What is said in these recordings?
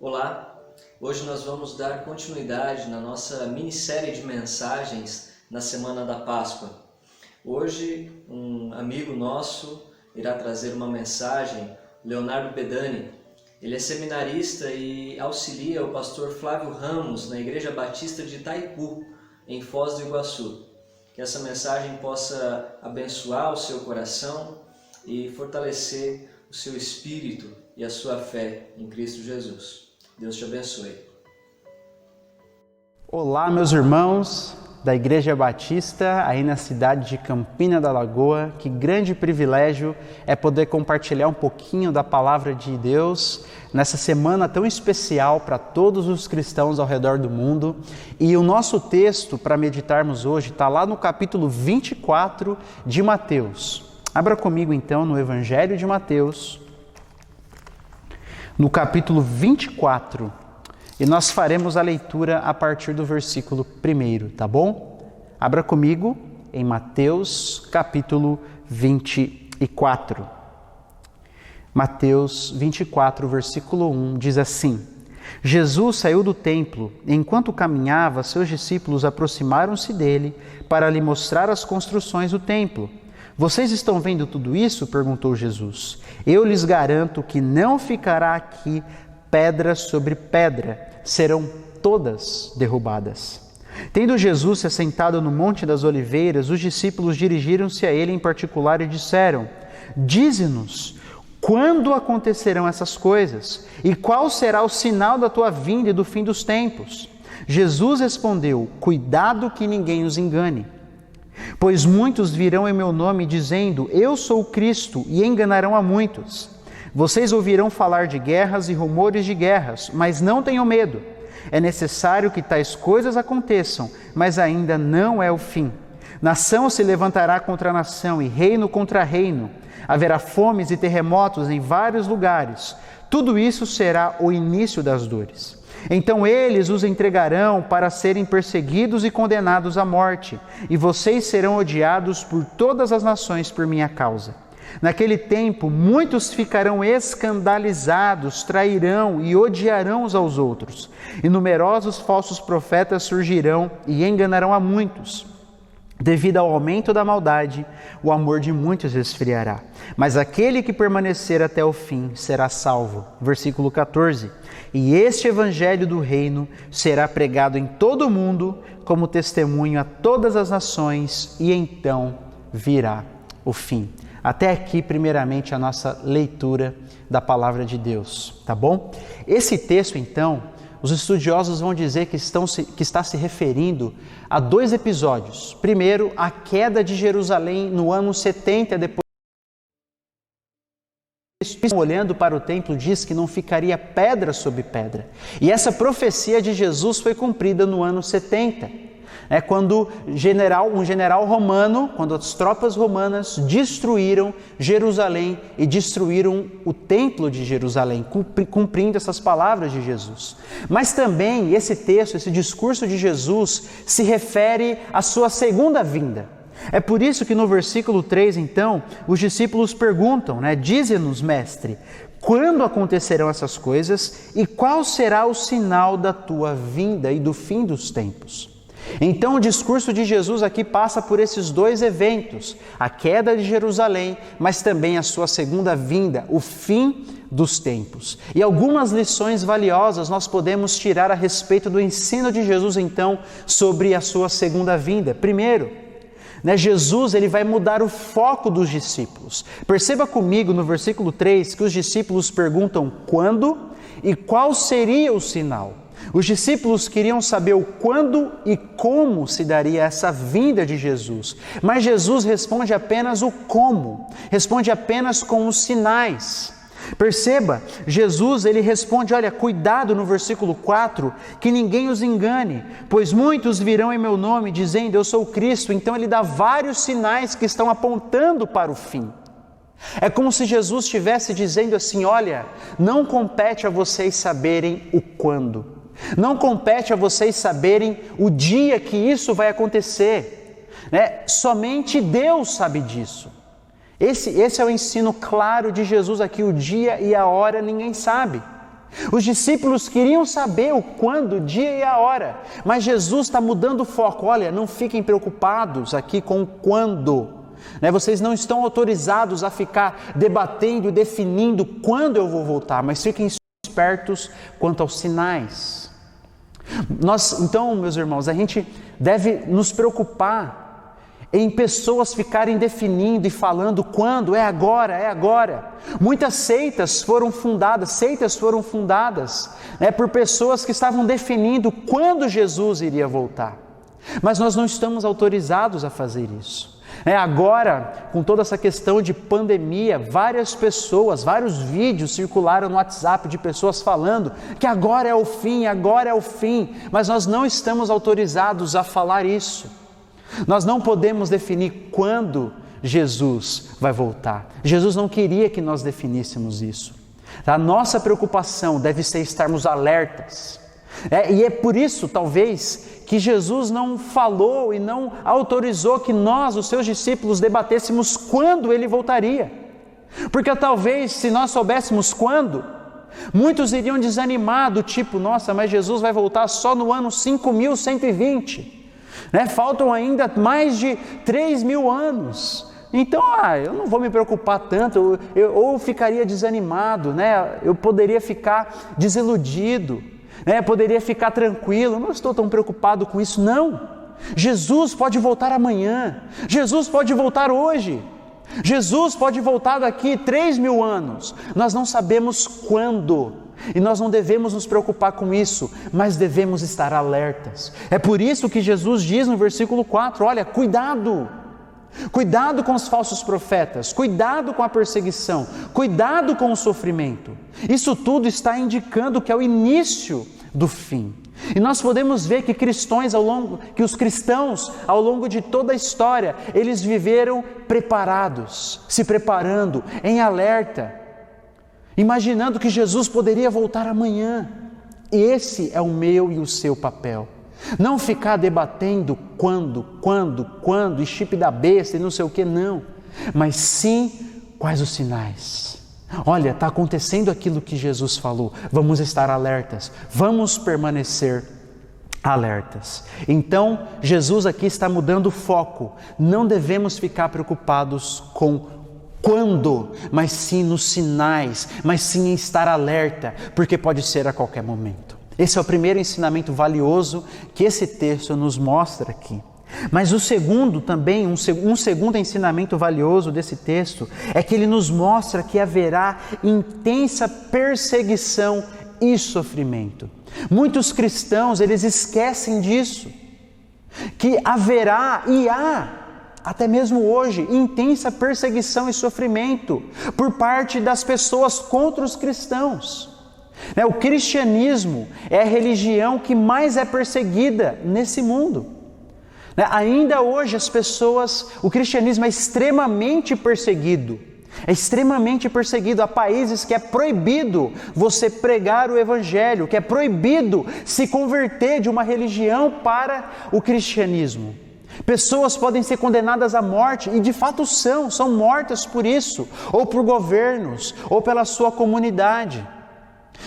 Olá, hoje nós vamos dar continuidade na nossa minissérie de mensagens na Semana da Páscoa. Hoje um amigo nosso irá trazer uma mensagem, Leonardo Bedani. Ele é seminarista e auxilia o pastor Flávio Ramos na Igreja Batista de Itaipu, em Foz do Iguaçu. Que essa mensagem possa abençoar o seu coração e fortalecer o seu espírito e a sua fé em Cristo Jesus. Deus te abençoe. Olá, meus irmãos da Igreja Batista, aí na cidade de Campina da Lagoa. Que grande privilégio é poder compartilhar um pouquinho da Palavra de Deus nessa semana tão especial para todos os cristãos ao redor do mundo. E o nosso texto para meditarmos hoje está lá no capítulo 24 de Mateus. Abra comigo então no Evangelho de Mateus, no capítulo 24, e nós faremos a leitura a partir do versículo 1, tá bom? Abra comigo em Mateus, capítulo 24. Mateus 24, versículo 1, diz assim: Jesus saiu do templo, e enquanto caminhava, seus discípulos aproximaram-se dele para lhe mostrar as construções do templo. Vocês estão vendo tudo isso? Perguntou Jesus. Eu lhes garanto que não ficará aqui pedra sobre pedra, serão todas derrubadas. Tendo Jesus se assentado no Monte das Oliveiras, os discípulos dirigiram-se a ele em particular e disseram: Dize-nos, quando acontecerão essas coisas? E qual será o sinal da tua vinda e do fim dos tempos? Jesus respondeu: Cuidado que ninguém os engane. Pois muitos virão em meu nome dizendo, eu sou o Cristo, e enganarão a muitos. Vocês ouvirão falar de guerras e rumores de guerras, mas não tenham medo. É necessário que tais coisas aconteçam, mas ainda não é o fim. Nação se levantará contra nação e reino contra reino. Haverá fomes e terremotos em vários lugares. Tudo isso será o início das dores. Então eles os entregarão para serem perseguidos e condenados à morte, e vocês serão odiados por todas as nações por minha causa. Naquele tempo, muitos ficarão escandalizados, trairão e odiarão uns aos outros, e numerosos falsos profetas surgirão e enganarão a muitos. Devido ao aumento da maldade, o amor de muitos esfriará. Mas aquele que permanecer até o fim será salvo. Versículo 14. E este evangelho do reino será pregado em todo o mundo como testemunho a todas as nações, e então virá o fim. Até aqui, primeiramente, a nossa leitura da palavra de Deus, tá bom? Esse texto, então, os estudiosos vão dizer que está se referindo a dois episódios. Primeiro, a queda de Jerusalém no ano 70 depois. Olhando para o templo, diz que não ficaria pedra sobre pedra. E essa profecia de Jesus foi cumprida no ano 70. Quando um general romano, quando as tropas romanas destruíram Jerusalém e destruíram o templo de Jerusalém, cumprindo essas palavras de Jesus. Mas também esse texto, esse discurso de Jesus, se refere à sua segunda vinda. É por isso que no versículo 3, então, os discípulos perguntam, Dize-nos, mestre, quando acontecerão essas coisas e qual será o sinal da tua vinda e do fim dos tempos? Então o discurso de Jesus aqui passa por esses dois eventos, a queda de Jerusalém, mas também a sua segunda vinda, o fim dos tempos. E algumas lições valiosas nós podemos tirar a respeito do ensino de Jesus, então, sobre a sua segunda vinda. Primeiro, Jesus ele vai mudar o foco dos discípulos. Perceba comigo no versículo 3 que os discípulos perguntam quando e qual seria o sinal. Os discípulos queriam saber o quando e como se daria essa vinda de Jesus. Mas Jesus responde apenas o como, responde apenas com os sinais. Perceba, Jesus ele responde, olha, cuidado no versículo 4, que ninguém os engane, pois muitos virão em meu nome dizendo, eu sou o Cristo. Então ele dá vários sinais que estão apontando para o fim. É como se Jesus estivesse dizendo assim, olha, não compete a vocês saberem o quando. Não compete a vocês saberem o dia que isso vai acontecer. Somente Deus sabe disso. Esse é o ensino claro de Jesus aqui, o dia e a hora ninguém sabe. Os discípulos queriam saber o quando, o dia e a hora, mas Jesus está mudando o foco. Olha, não fiquem preocupados aqui com o quando. Vocês não estão autorizados a ficar debatendo e definindo quando eu vou voltar, mas fiquem espertos quanto aos sinais. Então, meus irmãos, a gente deve nos preocupar em pessoas ficarem definindo e falando quando, é agora. Muitas seitas foram fundadas por pessoas que estavam definindo quando Jesus iria voltar. Mas nós não estamos autorizados a fazer isso. Agora, com toda essa questão de pandemia, vários vídeos circularam no WhatsApp de pessoas falando que agora é o fim, mas nós não estamos autorizados a falar isso. Nós não podemos definir quando Jesus vai voltar. Jesus não queria que nós definíssemos isso. A nossa preocupação deve ser estarmos alertas. E é por isso, talvez, que Jesus não falou e não autorizou que nós, os seus discípulos, debatêssemos quando Ele voltaria. Porque talvez, se nós soubéssemos quando, muitos iriam desanimar, do tipo, nossa, mas Jesus vai voltar só no ano 5120. Faltam ainda mais de 3.000 anos. Então, eu não vou me preocupar tanto, ou ficaria desanimado, eu poderia ficar desiludido, poderia ficar tranquilo, não estou tão preocupado com isso, não. Jesus pode voltar amanhã, Jesus pode voltar hoje, Jesus pode voltar daqui 3.000 anos, nós não sabemos quando. E nós não devemos nos preocupar com isso, mas devemos estar alertas. É por isso que Jesus diz no versículo 4, olha, cuidado com os falsos profetas, cuidado com a perseguição, cuidado com o sofrimento. Isso tudo está indicando que é o início do fim. E nós podemos ver que os cristãos, ao longo de toda a história, eles viveram preparados, se preparando, em alerta, imaginando que Jesus poderia voltar amanhã. Esse é o meu e o seu papel. Não ficar debatendo quando, e chip da besta e não sei o que, não. Mas sim, quais os sinais? Olha, está acontecendo aquilo que Jesus falou. Vamos estar alertas, vamos permanecer alertas. Então, Jesus aqui está mudando o foco. Não devemos ficar preocupados com quando, mas sim nos sinais, mas sim em estar alerta, porque pode ser a qualquer momento. Esse é o primeiro ensinamento valioso que esse texto nos mostra aqui. Mas o segundo também, um segundo ensinamento valioso desse texto, é que ele nos mostra que haverá intensa perseguição e sofrimento. Muitos cristãos, eles esquecem disso, que haverá e há, até mesmo hoje, intensa perseguição e sofrimento por parte das pessoas contra os cristãos. O cristianismo é a religião que mais é perseguida nesse mundo. Ainda hoje o cristianismo é extremamente perseguido. Há países que é proibido você pregar o evangelho, que é proibido se converter de uma religião para o cristianismo. Pessoas podem ser condenadas à morte, e de fato são mortas por isso, ou por governos, ou pela sua comunidade.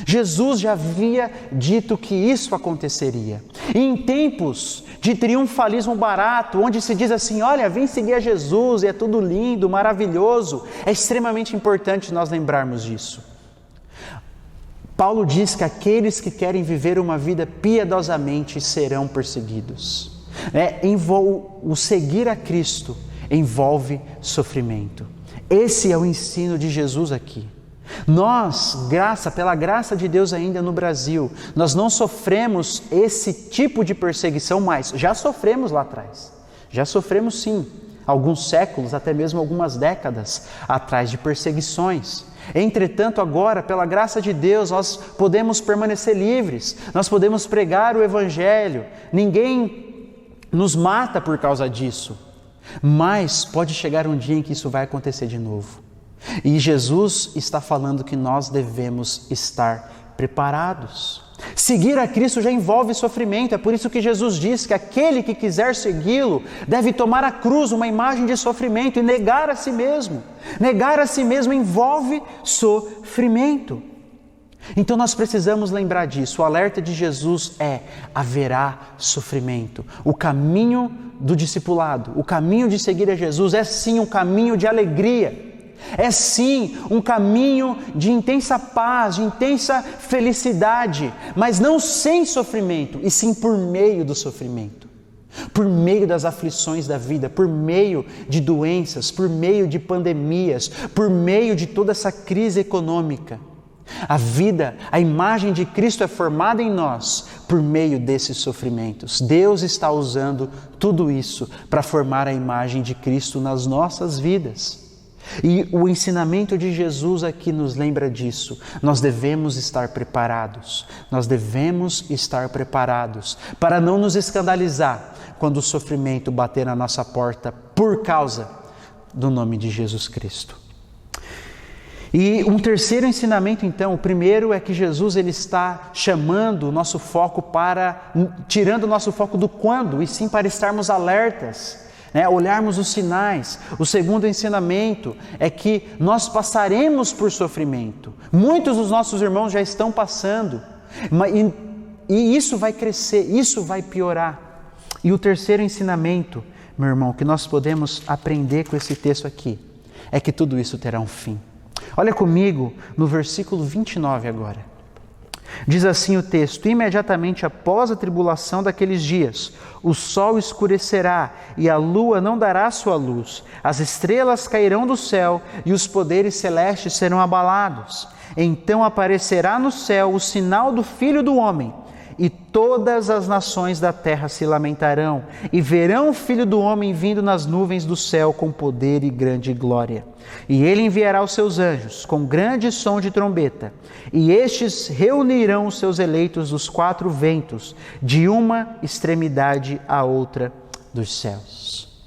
Jesus já havia dito que isso aconteceria. E em tempos de triunfalismo barato, onde se diz assim, olha, vem seguir a Jesus e é tudo lindo, maravilhoso, é extremamente importante nós lembrarmos disso. Paulo diz que aqueles que querem viver uma vida piedosamente serão perseguidos. O seguir a Cristo envolve sofrimento. Esse é o ensino de Jesus aqui. Nós, pela graça de Deus ainda no Brasil, nós não sofremos esse tipo de perseguição mais. Já sofremos lá atrás. Já sofremos sim, alguns séculos, até mesmo algumas décadas atrás de perseguições. Entretanto, agora, pela graça de Deus, nós podemos permanecer livres. Nós podemos pregar o Evangelho. Ninguém nos mata por causa disso. Mas pode chegar um dia em que isso vai acontecer de novo. E Jesus está falando que nós devemos estar preparados. Seguir a Cristo já envolve sofrimento, é por isso que Jesus diz que aquele que quiser segui-lo deve tomar a cruz, uma imagem de sofrimento, e negar a si mesmo. Negar a si mesmo envolve sofrimento. Então nós precisamos lembrar disso. O alerta de Jesus é: haverá sofrimento. O caminho do discipulado, o caminho de seguir a Jesus é sim um caminho de alegria. É sim um caminho de intensa paz, de intensa felicidade, mas não sem sofrimento, e sim por meio do sofrimento. Por meio das aflições da vida, por meio de doenças, por meio de pandemias, por meio de toda essa crise econômica. A vida, a imagem de Cristo é formada em nós por meio desses sofrimentos. Deus está usando tudo isso para formar a imagem de Cristo nas nossas vidas. E o ensinamento de Jesus aqui nos lembra disso. Nós devemos estar preparados. Nós devemos estar preparados para não nos escandalizar quando o sofrimento bater na nossa porta por causa do nome de Jesus Cristo. E um terceiro ensinamento, então, o primeiro é que Jesus ele está chamando o nosso foco tirando o nosso foco do quando, e sim para estarmos alertas, olharmos os sinais. O segundo ensinamento é que nós passaremos por sofrimento. Muitos dos nossos irmãos já estão passando, e isso vai crescer, isso vai piorar. E o terceiro ensinamento, meu irmão, que nós podemos aprender com esse texto aqui, é que tudo isso terá um fim. Olha comigo no versículo 29 agora. Diz assim o texto: imediatamente após a tribulação daqueles dias, o sol escurecerá e a lua não dará sua luz, as estrelas cairão do céu e os poderes celestes serão abalados. Então aparecerá no céu o sinal do Filho do Homem, e todas as nações da terra se lamentarão, e verão o Filho do Homem vindo nas nuvens do céu com poder e grande glória. E ele enviará os seus anjos com grande som de trombeta, e estes reunirão os seus eleitos dos quatro ventos, de uma extremidade à outra dos céus.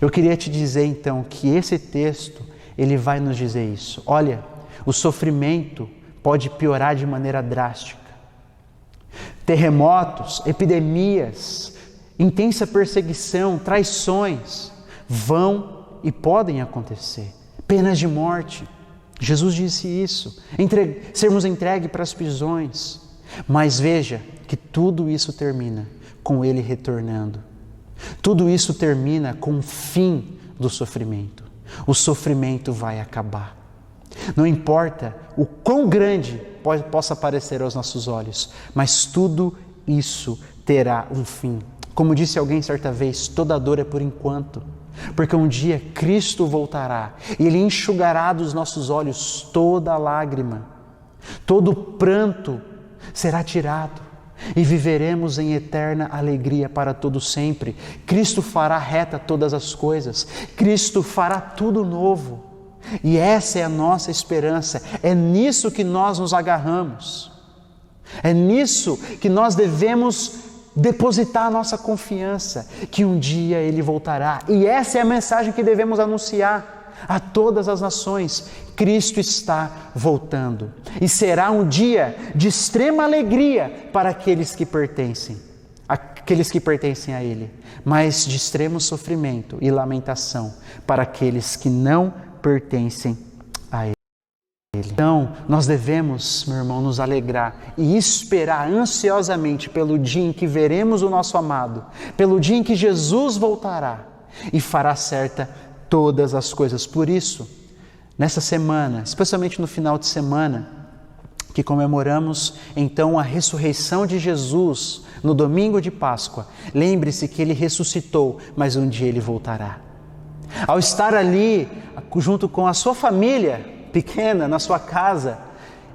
Eu queria te dizer então que esse texto, ele vai nos dizer isso. Olha, o sofrimento pode piorar de maneira drástica. Terremotos, epidemias, intensa perseguição, traições vão e podem acontecer. Penas de morte. Jesus disse isso. Sermos entregues para as prisões. Mas veja que tudo isso termina com Ele retornando. Tudo isso termina com o fim do sofrimento. O sofrimento vai acabar. Não importa o quão grande possa parecer aos nossos olhos, mas tudo isso terá um fim. Como disse alguém certa vez, toda dor é por enquanto, porque um dia Cristo voltará e Ele enxugará dos nossos olhos toda lágrima, todo pranto será tirado e viveremos em eterna alegria para todo sempre. Cristo fará reta todas as coisas, Cristo fará tudo novo. E essa é a nossa esperança, é nisso que nós nos agarramos, é nisso que nós devemos depositar a nossa confiança, que um dia Ele voltará. E essa é a mensagem que devemos anunciar a todas as nações: Cristo está voltando. E será um dia de extrema alegria para aqueles que pertencem a Ele, mas de extremo sofrimento e lamentação para aqueles que não pertencem a Ele. Então, nós devemos, meu irmão, nos alegrar e esperar ansiosamente pelo dia em que veremos o nosso amado, pelo dia em que Jesus voltará e fará certa todas as coisas. Por isso, nessa semana, especialmente no final de semana, que comemoramos então a ressurreição de Jesus no domingo de Páscoa, lembre-se que Ele ressuscitou, mas um dia Ele voltará. Ao estar ali, junto com a sua família pequena, na sua casa,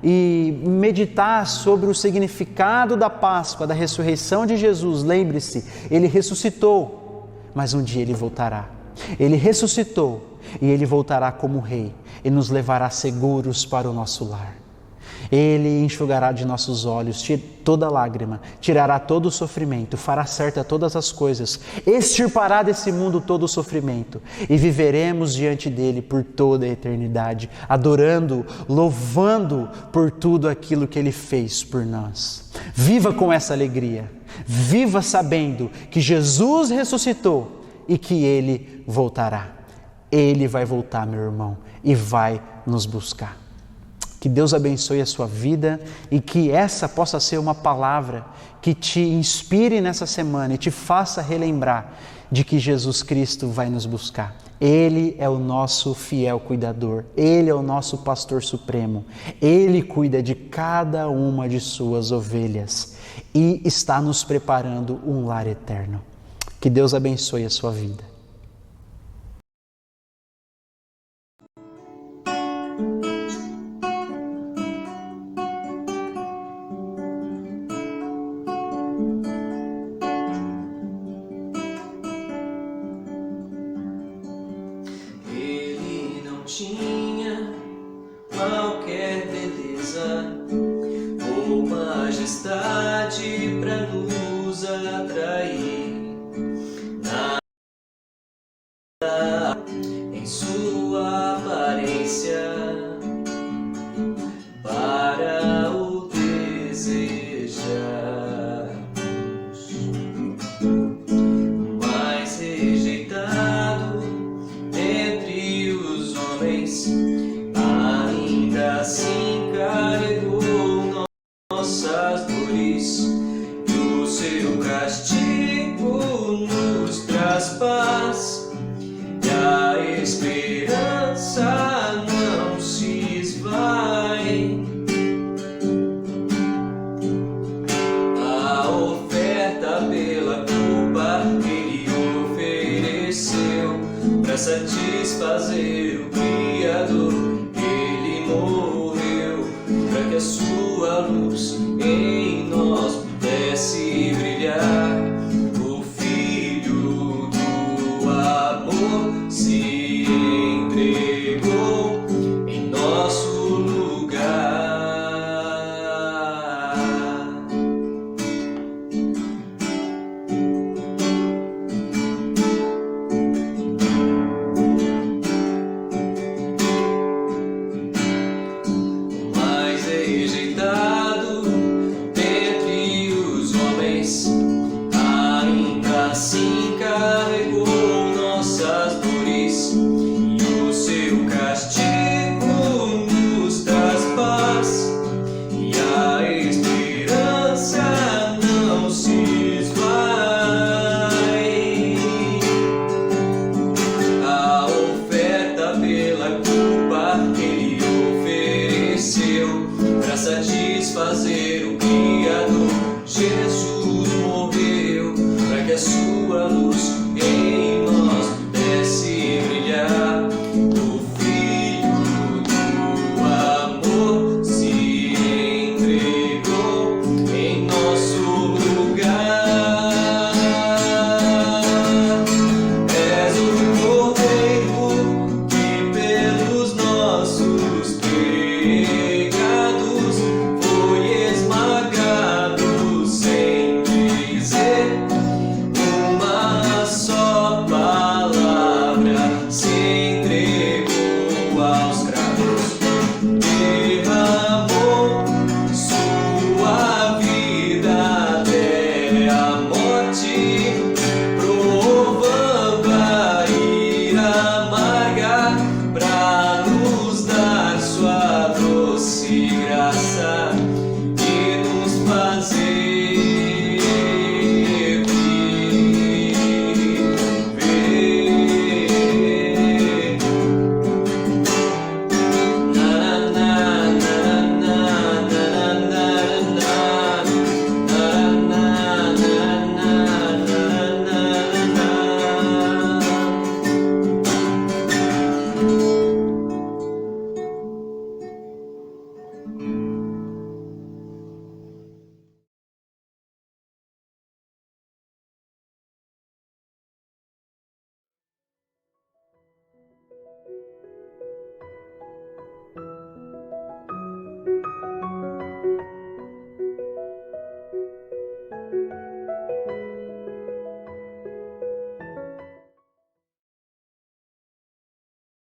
e meditar sobre o significado da Páscoa, da ressurreição de Jesus, lembre-se, Ele ressuscitou, mas um dia Ele voltará. Ele ressuscitou e Ele voltará como Rei e nos levará seguros para o nosso lar. Ele enxugará de nossos olhos toda lágrima, tirará todo o sofrimento, fará certa todas as coisas, extirpará desse mundo todo o sofrimento e viveremos diante dele por toda a eternidade, adorando, louvando por tudo aquilo que Ele fez por nós. Viva com essa alegria, viva sabendo que Jesus ressuscitou e que Ele voltará. Ele vai voltar, meu irmão, e vai nos buscar. Que Deus abençoe a sua vida e que essa possa ser uma palavra que te inspire nessa semana e te faça relembrar de que Jesus Cristo vai nos buscar. Ele é o nosso fiel cuidador, Ele é o nosso pastor supremo, Ele cuida de cada uma de suas ovelhas e está nos preparando um lar eterno. Que Deus abençoe a sua vida. Tinha qualquer beleza ou majestade para nos atrair. Nada em sua aparência para o desejarmos, mas rejeitado entre os homens, ainda assim carregou nossas dores, e o seu castigo nos traz paz, e a esperança não se esvai. A oferta pela culpa ele ofereceu para satisfazer o Criador. Ele morreu para que a sua luz em nós pudesse brilhar. O Filho do amor se entregou em nosso lugar. Rejeitado dentre os homens, ainda assim carregou nossas dores,